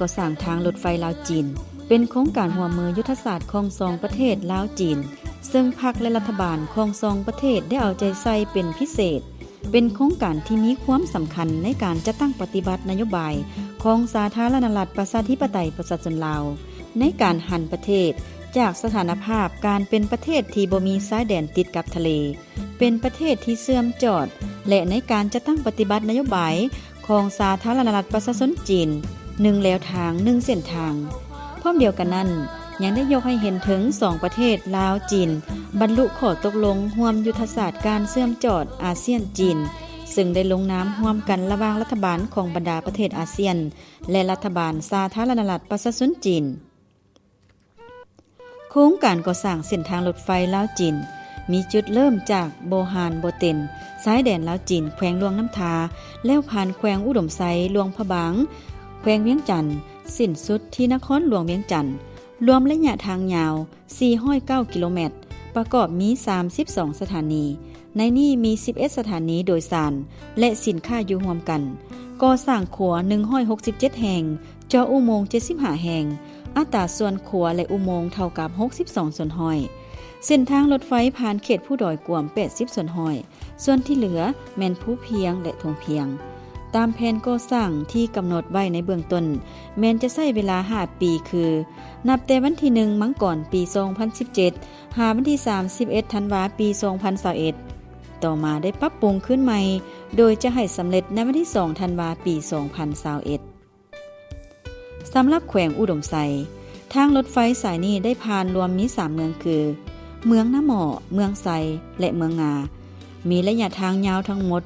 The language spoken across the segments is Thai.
ก่อสร้างทางรถไฟลาวจีนเป็นโครงการร่วมมือยุทธศาสตร์ของ2ประเทศลาวจีนซึ่งพรรคและรัฐบาลของ2ประเทศได้เอาใจใส่เป็นพิเศษเป็นโครงการที่มีความสำคัญในการจัดตั้งปฏิบัตินโยบายของสาธารณรัฐประชาธิปไตยประชาชนลาวในการหันประเทศจากสถานภาพการเป็นประเทศที่บ่มีชายแดนติดกับทะเลเป็นประเทศที่เชื่อมจอดและในการจัดตั้งปฏิบัตินโยบายของสาธารณรัฐประชาชนจีน1แนวทาง1เส้นทางพร้อมเดียวกันนั้นยังได้ยกให้เห็นถึง2ประเทศลาวจีนบรรลุข้อตกลงร่วมยุทธศาสตร์การเชื่อมจอดอาเซียนจีนซึ่งได้ลงนามร่วมกันระหว่างรัฐบาลของบรรดาประเทศอาเซียนและรัฐบาลสาธารณรัฐประชาชนจีนโครงการก่อสร้างเส้นทางรถไฟลาวจีนมีจุดเริ่มจากโบฮานโบเต็นสายแดนลาวจีนแขวงหลวงน้ำทาแล้วผ่านแขวงอุดมไซหลวงพระบางแขวงเวียงจันทน์สิ้นสุดที่นครหลวงเวียงจันทน์รวมระยะทางยาว409กิโลเมตรประกอบมี32สถานีในนี้มี11สถานีโดยสารและสินค้าอยู่รวมกันก่อสร้างขัว167แห่งเจาะอุโมงค์75แห่งอัตราส่วนขัวและอุโมงค์เท่ากับ62ส่วนห้อยเส้นทางรถไฟผ่านเขตผู้ดอยกวม80ส่วนห้อยส่วนที่เหลือแม่นภูเพียงและทงเพียงตามแผนก่อสร้างที่กำหนดไว้ในเบื้องต้นแม้นจะใช้เวลา5ปีคือนับแต่วันที่1มังกรปี2017หาวันที่31ธันวาปี2021ต่อมาได้ปรับปรุงขึ้นใหม่โดยจะให้สำเร็จในวันที่2ธันวาปี2021สำหรับแขวงอุดมไซทางรถไฟสายนี้ได้ผ่านรวมมี3เมืองคือเมืองน้ำหมอเมืองไซและเมืองงามีระยะทางยาวทั้งหมด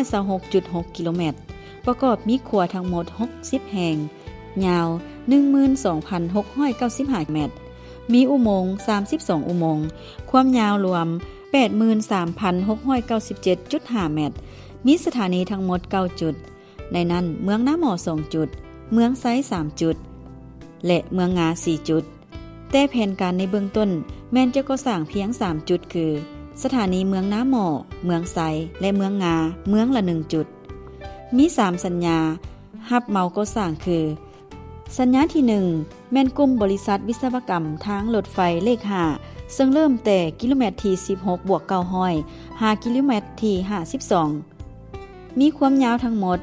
126.6 กิโลเมตรประกอบมีขัวทั้งหมด60แห่งยาว 12,695 เมตรมีอุโมงค์32อุโมงค์ความยาวรวม 83,697.5 เมตรมีสถานีทั้งหมด9จุดในนั้นเมืองน้ำหมอ2จุดเมืองไซ3จุดและเมืองงา4จุดแต่แผนการในเบื้องต้นแม้นจะก่อสร้างเพียง3จุดคือสถานีเมืองน้ำหมอเมืองไซและเมืองงาเมืองละ1จุดมี3สัญญารับเหมาก่อสร้างคือสัญญาที่1แม่นกลุ่มบริษัทวิศวกรรมทางรถไฟเลข5ซึ่งเริ่มแต่กิโลเมตรที่16+900 5กิโลเมตรที่52มีความยาวทั้งหมด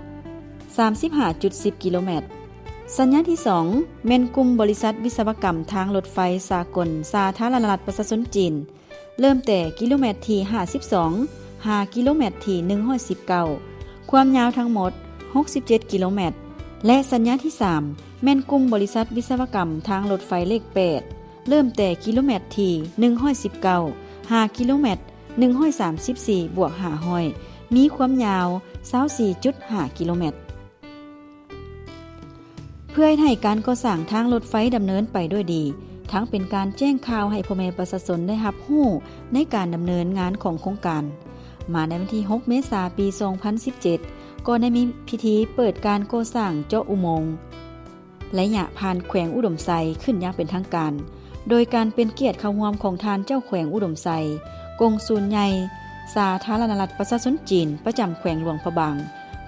35.10 กิโลเมตรสัญญาที่2แม่นกลุ่มบริษัทวิศวกรรมทางรถไฟสากลสาธารณรัฐประชาชนจีนเริ่มแต่กิโลเมตรที่52 5กิโลเมตรที่119ความยาวทั้งหมด67กิโลเมตรและสัญญาที่3แม่นกลุ่มบริษัทวิศวกรรมทางรถไฟเลข8เริ่มแต่กิโลเมตรที่119 5กิโลเมตร134+500มีความยาว 24.5 กิโลเมตรเพื่อให้การก่อสร้างทางรถไฟดำเนินไปด้วยดีทั้งเป็นการแจ้งข่าวให้พ่อแม่ประชาชนได้รับรู้ในการดำเนินงานของโครงการมาในวันที่6เมษายนปี2017ก็ได้มีพิธีเปิดการก่อสร้างเจาะอุโมงค์และระยะผ่านแขวงอุดมไซขึ้นอย่างเป็นทางการโดยการเป็นเกียรติเข้าร่วมของทานเจ้าแขวงอุดมไซกงสุลใหญ่สาธารณรัฐประชาชนจีนประจำแขวงหลวงพระบาง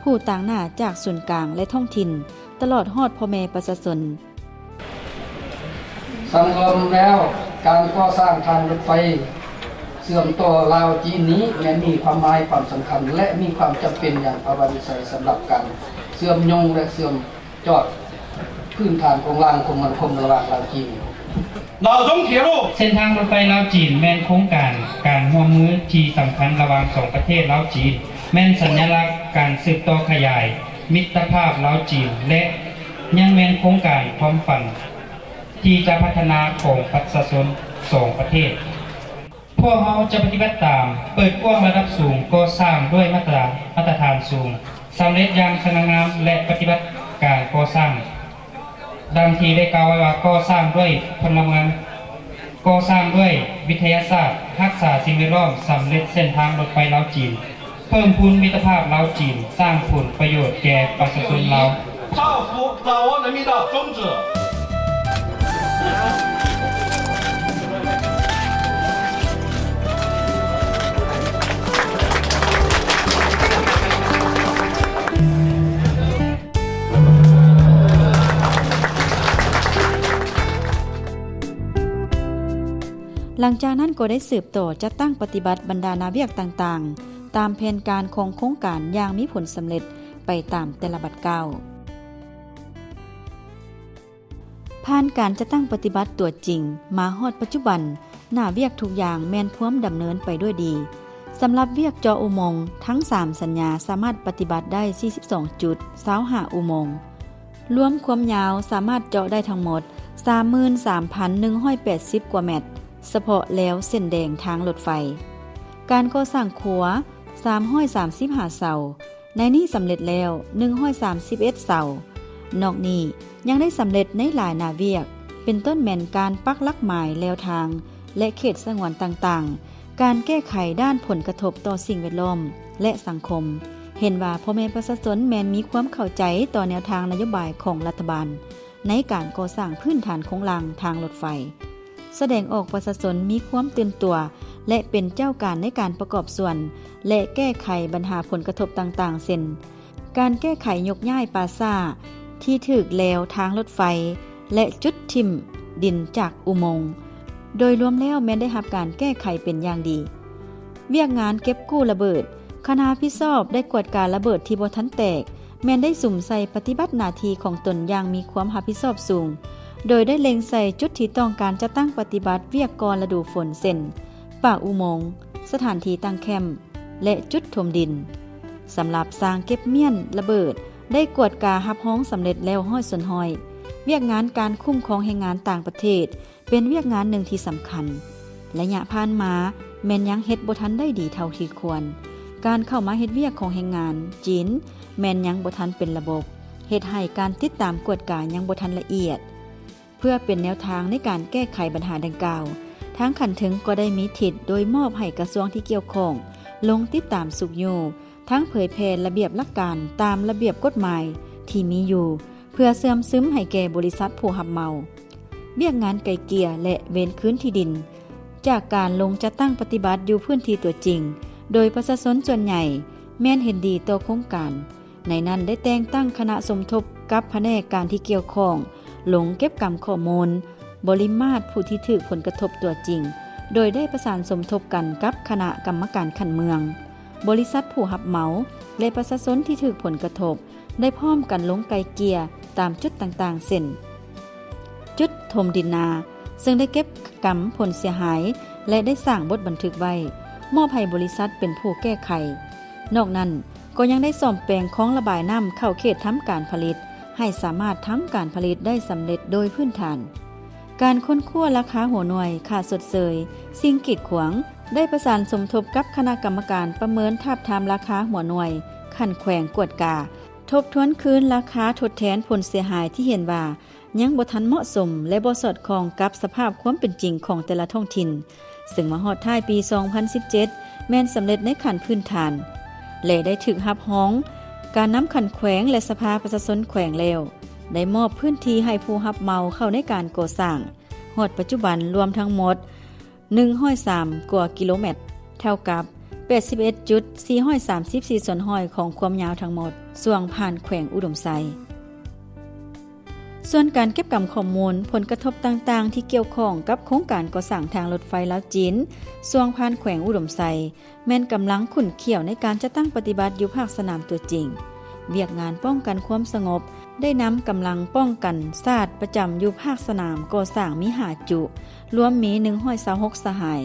ผู้ต่างหน้าจากส่วนกลางและท้องถิ่นตลอดฮอดพ่อแม่ประชาชนสำรวมแล้วการก่อสร้างทางรถไฟเสื่อมต่อลาวจีนนี้มีความหมายความสำคัญและมีความจำเป็นอย่างประวัติศาสตร์สำหรับการเสื่อมโยงและเสื่อมจอดพื้นฐานของรางคมมันคมระหว่างลาวจีนเราต้องเขียนเส้นทางรถไฟลาวจีนแม่นโครงการร่วมมือที่สำคัญระหว่าง2ประเทศลาวจีนแม่นสัญลักษณ์การสืบต่อขยายมิตรภาพลาวจีนและยังแม่นโครงการความฝันที่จะพัฒนาของประชาชน2ประเทศพวกเราจะปฏิบัติตามเปิดกว้างระดับสูงก่อสร้างด้วยมาตรฐานสูงสำเร็จอย่างสง่างามและปฏิบัติการก่อสร้างดังที่ได้กล่าวไว้ว่าก่อสร้างด้วยพลเมืองก่อสร้างด้วยวิทยาศาสตร์รักษาสิ่งแวดล้อมสำเร็จเส้นทางรถไฟลาวจีนเพิ่มพูนมิตรภาพลาวจีนสร้างผลประโยชน์แก่ประชาชนลาว造福掌握人民的宗旨。หลังจากนั้นก็ได้สืบต่อจัดตั้งปฏิบัติบรรดานาเวียกต่างๆตามแผนการของโครงการอย่างมีผลสำเร็จไปตามแต่ละบัดเก้าผ่านการจัดตั้งปฏิบัติตัวจริงมาฮอดปัจจุบันนาเวียกทุกอย่างแม่นพร้อมดำเนินไปด้วยดีสำหรับเวียกเจาะอุโมงค์ทั้ง3สัญญาสามารถปฏิบัติได้42จุด25อุโมงค์รวมความยาวสามารถเจาะได้ทั้งหมด 33,180 กว่าเมตรเฉพาะแล้วเส้นแดงทางรถไฟการก่อสร้างขัว335เสาในนี้สำเร็จแล้ว131เสานอกนี้ยังได้สำเร็จในหลายนาเวียกเป็นต้นแม่นการปักหลักหมายแนวทางและเขตสงวนต่างๆการแก้ไขด้านผลกระทบต่อสิ่งแวดล้อมและสังคมเห็นว่าพ่อแม่ประชาชนแม้นมีความเข้าใจต่อแนวทางนโยบายของรัฐบาลในการก่อสร้างพื้นฐานโครงหลังทางรถไฟแสดงออกประชาชนมีความตื่นตัวและเป็นเจ้าการในการประกอบส่วนและแก้ไขปัญหาผลกระทบต่างๆเช่นการแก้ไขยกย้ายปราสาทที่ถูกแล้วทางรถไฟและจุดทิ่มดินจากอุโมงค์โดยรวมแล้วแม้นได้รับการแก้ไขเป็นอย่างดีเวียกงานเก็บกู้ระเบิดคณะพิสอบได้กวดการระเบิดที่บ่ทันแตกแม้นได้สุ่มใส่ปฏิบัติหน้าที่ของตนอย่างมีความรับผิดชอบสูงโดยได้เล็งใส่จุดที่ต้องการจะตั้งปฏิบัติเวียกก่อนฤดูฝนเช่นปากอุโมงค์สถานที่ตั้งแคมป์และจุดถมดินสำหรับสร้างเก็บเมี่ยนระเบิดได้กวดการรับฮ้องสำเร็จแล้วห้อยส่วนห้อยเวียกงานการคุ้มครองแรงงานต่างประเทศเป็นเวียกงานหนึ่งที่สำคัญและระยะผ่านมาแม้นยังเฮ็ดบ่ทันได้ดีเท่าที่ควรการเข้ามาเฮ็ดเวียกของแรงงานจีนแม้นยังบ่ทันเป็นระบบเฮ็ดให้การติดตามกวดการยังบ่ทันละเอียดเพื่อเป็นแนวทางในการแก้ไขปัญหาดังกล่าวทางขันถึงก็ได้มีทิศโดยมอบให้กระทรวงที่เกี่ยวข้องลงติดตามสุกอยู่ทั้งเผยแพร่ระเบียบหลักการตามระเบียบกฎหมายที่มีอยู่เพื่อเสื่อมซึมให้แก่บริษัทผู้รับเหมาเบี้ยงานไกลเกลี่ยและเว้นคืนที่ดินจากการลงจัดตั้งปฏิบัติอยู่พื้นที่ตัวจริงโดยประชาชนส่วนใหญ่แม้นเห็นดีต่อโครงการในนั้นได้แต่งตั้งคณะสมทบกับแผนกการที่เกี่ยวข้องลงเก็บกรรมข้อมูลบริมาตรผู้ที่ถูกผลกระทบตัวจริงโดยได้ประสานสมทบกันกับคณะกรรมการขันเมืองบริษัทผู้รับเหมาและประชาชนที่ถูกผลกระทบได้พร้อมกันลงไกลเกลี่ยตามจุดต่างๆเช่นจุดถมดินนาซึ่งได้เก็บกรรมผลเสียหายและได้สร้างบทบันทึกไว้มอบให้บริษัทเป็นผู้แก้ไขนอกนั้นก็ยังได้ซ่อมแปลงคลองระบายน้ำเข้าเขตทำการผลิตให้สามารถทำการผลิตได้สำเร็จโดยพื้นฐานการค้นคว้าราคาหัวหน่วยค่าสดเสยสิ่งกีดขวางได้ประสานสมทบกับคณะกรรมการประเมินทาบทามราคาหัวหน่วยขั้นแขวงกวดกาทบทวนคืนราคาทดแทนผลเสียหายที่เห็นว่ายังบ่ทันเหมาะสมและบ่สอดคล้องกับสภาพความเป็นจริงของแต่ละท้องถิ่นซึ่งมาฮอดท้ายปี 2017 แม่นสำเร็จในขั้นพื้นฐานและได้ถึกรับฮ้องการนำขันแขวงและสภาประชาชนแขวงแล้วได้มอบพื้นที่ให้ผู้รับเหมาเข้าในการก่อสร้างฮอดปัจจุบันรวมทั้งหมด103 กว่ากิโลเมตรเท่ากับ 81.434 ส่วนห้อยของความยาวทั้งหมดส่วงผ่านแขวงอุดมไซส่วนการเก็บกรรมข้อมูลผลกระทบต่างๆที่เกี่ยวข้องกับโครงการก่อสร้างทางรถไฟลาวจีนส่วงผ่านแขวงอุดมไซแม่นกำลังขุ่นเขี่ยวในการจะตั้งปฏิบัติอยู่ภาคสนามตัวจริงเวียกงานป้องกันความสงบได้นำกำลังป้องกันศาสตร์ประจำอยู่ภาคสนามก่อสร้างมี5จุรวมมี126สหาย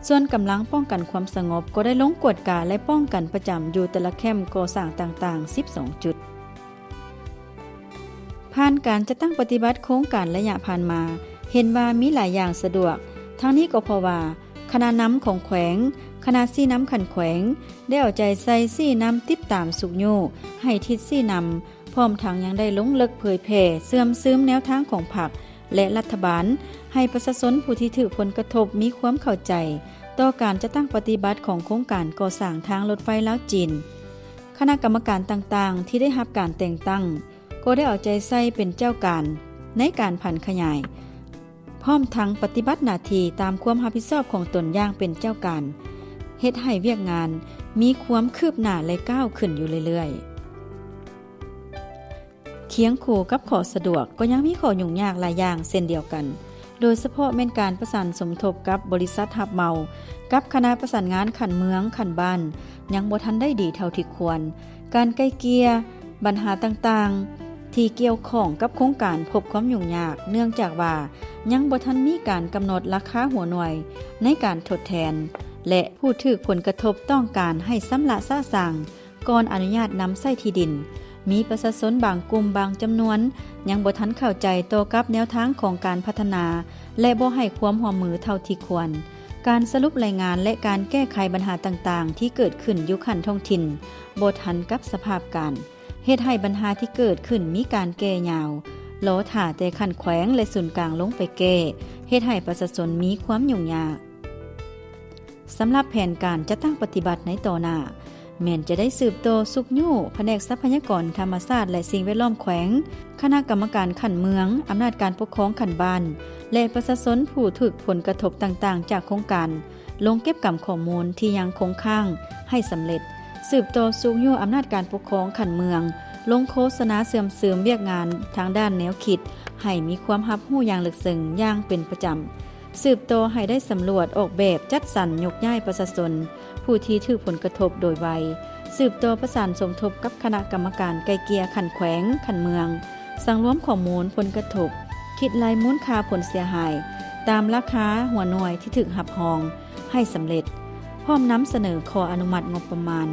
ส่วนกำลังป้องกันความสงบก็ได้ลงกวดการและป้องกันประจำอยู่แต่ละแคมป์ก่อสร้างต่างๆ12จุดผ่านการจะตั้งปฏิบัติโครงการระยะผ่านมาเห็นว่ามีหลายอย่างสะดวกทั้งนี้ก็เพราะว่าคณะน้ำของแขวงคณะซี่น้ำขันแขวงได้เอาใจใส่ซี่น้ำติดตามสุกโยให้ทิศซี่น้ำพร้อมทั้งยังได้ลงลึกเผยแผ่เสื่อมซึมแนวทางของพรรคและรัฐบาลให้ประชาชนผู้ที่ถูกผลกระทบมีความเข้าใจต่อการจะตั้งปฏิบัติของโครงการก่อสร้างทางรถไฟลาวจีนคณะกรรมการต่างๆที่ได้รับการแต่งตั้งก็ได้เอาใจใส่เป็นเจ้าการในการผันขยายพร้อมทั้งปฏิบัติหน้าที่ตามความรับผิดชอบของตนอย่างเป็นเจ้าการเฮ็ดให้เวียกงานมีความคืบหน้าและก้าวขึ้นอยู่เรื่อยๆเคียงคู่กับข้อสะดวกก็ยังมีข้อยุ่งยากหลายอย่างเช่นเดียวกัน โดยเฉพาะแม่นการประสานสมทบกับบริษัทรับเหมากับคณะประสานงานขันเมืองขันบ้านยังบ่ทันได้ดีเท่าที่ควรการไกล่เกลี่ยปัญหาต่างๆที่เกี่ยวข้องกับโครงการพบความยุ่งยากเนื่องจากว่ายังบ่ทันมีการกำหนดราคาหัวหน่วยในการทดแทนและผู้ถูกผลกระทบต้องการให้สำละซะสั่งก่อนอนุญาตนำใช้ที่ดินมีประชาชนบางกลุ่มบางจำนวนยังบ่ทันเข้าใจต่อกับแนวทางของการพัฒนาและบ่ให้ความร่วมมือเท่าที่ควรการสรุปรายงานและการแก้ไขปัญหาต่างๆที่เกิดขึ้นอยู่ขั้นท้องถิ่นบ่ทันกับสภาพการเฮ็ดให้ปัญหาที่เกิดขึ้นมีการแก้ยาวล้อถ่าแต่ขั้นแขวงและศูนย์กลางลงไปแก้เฮ็ดให้ประชาชนมีความยุ่งยากสำหรับแผนการจะตั้งปฏิบัติในต่อหน้าแม่นจะได้สืบโตสุกยู่แผนกทรัพยากรธรรมชาติและสิ่งแวดล้อมแขวงคณะกรรมการขันเมืองอำนาจการปกครองขันบ้านและประชาชนผู้ถูกผลกระทบต่างๆจากโครงการลงเก็บกำข้อมูลที่ยังคงค้างให้สำเร็จสืบโตสุกยู่อำนาจการปกครองขันเมืองลงโฆษณาเสื่อมเสริมเวียกงานทางด้านแนวคิดให้มีความรับรู้อย่างลึกซึ้งอย่างเป็นประจำสืบโตให้ได้สำรวจออกแบบจัดสรรยกย้ายประชาชนผู้ที่ถูกผลกระทบโดยไวสืบโตประสานสมทบกับคณะกรรมการไกล่เกลี่ยขันแขวงขันเมืองสั่งรวมข้อมูลผลกระทบคิดรายมูลค่าผลเสียหายตามราคาหัวหน่วยที่ถูกหับหองให้สำเร็จพร้อมนำเสนอขออนุมัติงบประมาณ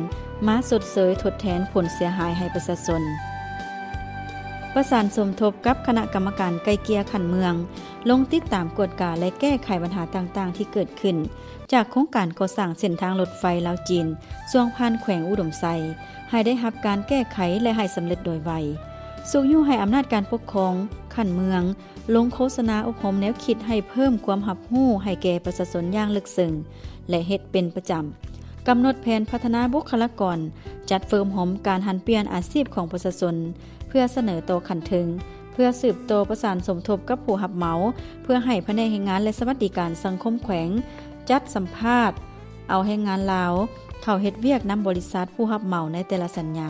มาสดเสยทดแทนผลเสียหายให้ประชาชนประสานสมทบกับคณะกรรมการไกล่เกลี่ยขันเมืองลงติดตามกวดกาและแก้ไขปัญหาต่างๆที่เกิดขึ้นจากโครงการก่อสร้างเส้นทางรถไฟลาวจีนช่วงผ่านแขวงอุดมไซให้ได้รับการแก้ไขและให้สำเร็จโดยไวสุกยู่ให้อำนาจการปกครองขันเมืองลงโฆษณาอบรมแนวคิดให้เพิ่มความรับรู้ให้แก่ประชาชนอย่างลึกซึ้งและเฮ็ดเป็นประจำกำหนดแผนพัฒนาบุคลากรจัดเฟิร์มหอมการหันเปลี่ยนอาชีพของประชาชนเพื่อเสนอต่อขันถึงเพื่อสืบโตประสานสมทบกับผู้รับเหมาเพื่อให้แผนกแรงงานและสวัสดิการสังคมแขวงจัดสัมภาษณ์เอาแรงงานลาวเข้าเฮ็ดเวียกนำบริษัทผู้รับเหมาในแต่ละสัญญา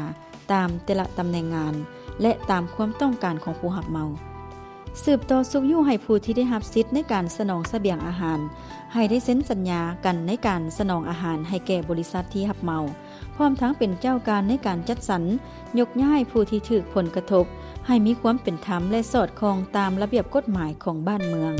ตามแต่ละตำแหน่งงานและตามความต้องการของผู้รับเหมาสืบโตสุกยู่ให้ผู้ที่ได้รับสิทธิ์ในการสนองเสบียงอาหารให้ได้เซ็นสัญญากันในการสนองอาหารให้แก่บริษัทที่รับเหมาพร้อมทั้งเป็นเจ้าการในการจัดสรรยกย้ายผู้ที่ถูกผลกระทบให้มีความเป็นธรรมและสอดคล้องตามระเบียบกฎหมายของบ้านเมือง